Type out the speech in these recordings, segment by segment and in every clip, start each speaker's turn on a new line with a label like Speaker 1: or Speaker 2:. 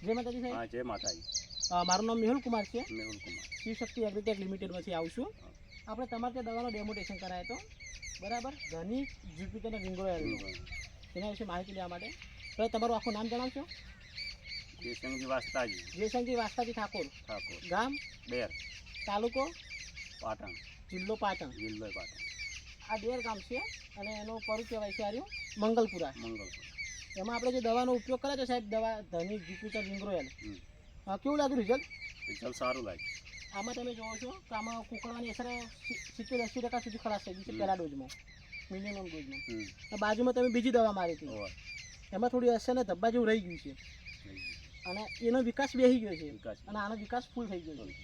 Speaker 1: જય માતાજી સાહેબ.
Speaker 2: હા, જય માતાજી.
Speaker 1: મારું નામ મેહુલ કુમાર છે.
Speaker 2: મેહુલ કુમાર.
Speaker 1: શિવશક્તિ એગ્રીટેક લિમિટેડમાંથી આવું છું. આપણે તમારે ત્યાં દવાનો ડેમોટેશન કરાયો હતો, બરાબર, ધની જુપિટર અને વિંગોયલનો, એના વિશે માહિતી લેવા માટે. તો તમારું આખું નામ જણાવશો?
Speaker 2: જયસંગજી વાસ્તાજી.
Speaker 1: જયસંગજી વાસ્તાજી ઠાકોર.
Speaker 2: ઠાકોર.
Speaker 1: ગામ
Speaker 2: ડેર.
Speaker 1: તાલુકો
Speaker 2: પાટણ.
Speaker 1: જિલ્લો પાટણ.
Speaker 2: જિલ્લો પાટણ.
Speaker 1: આ ડેર ગામ છે અને એનો પરું કહેવાય છે આર્યું મંગલપુરા.
Speaker 2: મંગલપુર.
Speaker 1: એમાં આપણે જે દવાનો ઉપયોગ કરે છે સાહેબ, દવા ધની જુપિટર વિંગોયલ, કેવું લાગ્યું રિઝલ્ટ?
Speaker 2: રિઝલ્ટ સારું લાગે.
Speaker 1: આમાં તમે જોવો છો કે આમાં કુકડાની અસર 70-80% સુધી ખલાસ થઈ ગઈ છે પહેલા ડોઝમાં, મિનિમમ ડોઝમાં. બાજુમાં તમે બીજી દવા મારી હતી, એમાં થોડી અસર ને ધબ્બા જેવું રહી ગયું છે અને એનો વિકાસ બેસી ગયો છે અને આનો વિકાસ ફૂલ થઈ ગયો છે,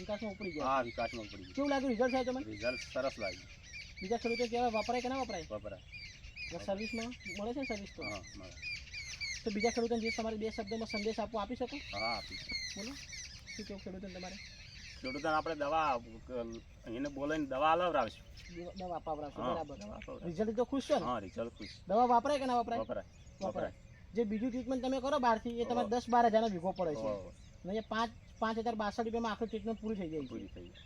Speaker 1: વિકાસમાં ઉપડી ગયો.
Speaker 2: હા, વિકાસમાં ઉપડી ગયો.
Speaker 1: કેવું લાગ્યું રિઝલ્ટ સાહેબ તમને?
Speaker 2: રિઝલ્ટ સરસ લાગ્યું.
Speaker 1: બીજા ખેડૂતો કહેવાય વપરાય કે ના વપરાય?
Speaker 2: વપરાય.
Speaker 1: સર્વિસમાં મળે છે ને સર્વિસ તો?
Speaker 2: હા, મળે.
Speaker 1: તો બીજા ખેડૂતોને જે તમારે 2 શબ્દોમાં સંદેશ આપી શકો?
Speaker 2: હા, આપી.
Speaker 1: બોલો, શું કેવું ખેડૂતોને તમારે?
Speaker 2: ખેડૂતોને આપણે દવા એને બોલાવીને દવા અલાવડાવશું.
Speaker 1: દવા અપાવડાવશો, બરાબર.
Speaker 2: દવા
Speaker 1: રિઝલ્ટ તો ખુશ છો ને?
Speaker 2: હા, રિઝલ્ટ ખુશ.
Speaker 1: દવા વાપરાય કે ના વપરાય?
Speaker 2: વપરાય.
Speaker 1: વપરાય. જે બીજું ટ્રીટમેન્ટ તમે કરો બહારથી એ તમારે 10-12 હજારનો વીઘો પડે છે અને 5,062 રૂપિયામાં આખું ટ્રીટમેન્ટ પૂરું થઈ જાય છે.
Speaker 2: પૂરી થઈ જાય.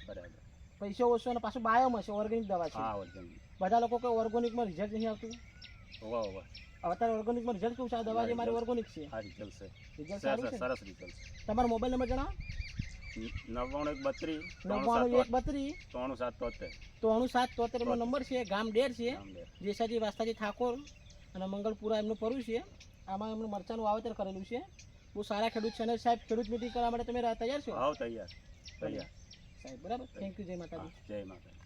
Speaker 2: બરાબર.
Speaker 1: પૈસો ઓછો અને પાછું બાયોમ હશે, ઓર્ગેનિક દવા છે.
Speaker 2: હા, ઓર્ગેનિક.
Speaker 1: બધા લોકો કે ઓર્ગેનિકમાં રિઝલ્ટ નહીં આવતું.
Speaker 2: વાહ વાહ.
Speaker 1: અત્યારે ઓર્ગેનિકમાં રિઝલ્ટ કેવું છે? આ દવા જે મારી ઓર્ગેનિક છે,
Speaker 2: હા, રિઝલ્ટ છે.
Speaker 1: રિઝલ્ટ સારું છે.
Speaker 2: સરસ રિઝલ્ટ છે.
Speaker 1: તમારો મોબાઈલ નંબર જણાવો.
Speaker 2: 9932
Speaker 1: 9132
Speaker 2: 3773
Speaker 1: એમનો નંબર છે. ગામ ડેર છે, જેસાજી વાસ્તાજી ઠાકોર અને મંગલપુરા એમનું પરું છે. આમાં એમનું મરચાનું વાવેતર કરેલું છે. બહુ સારા ખેડૂત છે અને સાહેબ ખેડૂત મિટિંગ કરવા માટે તમે તૈયાર છો?
Speaker 2: હા, તૈયાર. તૈયાર
Speaker 1: સાહેબ, બરાબર. Thank you. જય માતાજી.
Speaker 2: જય માતાજી.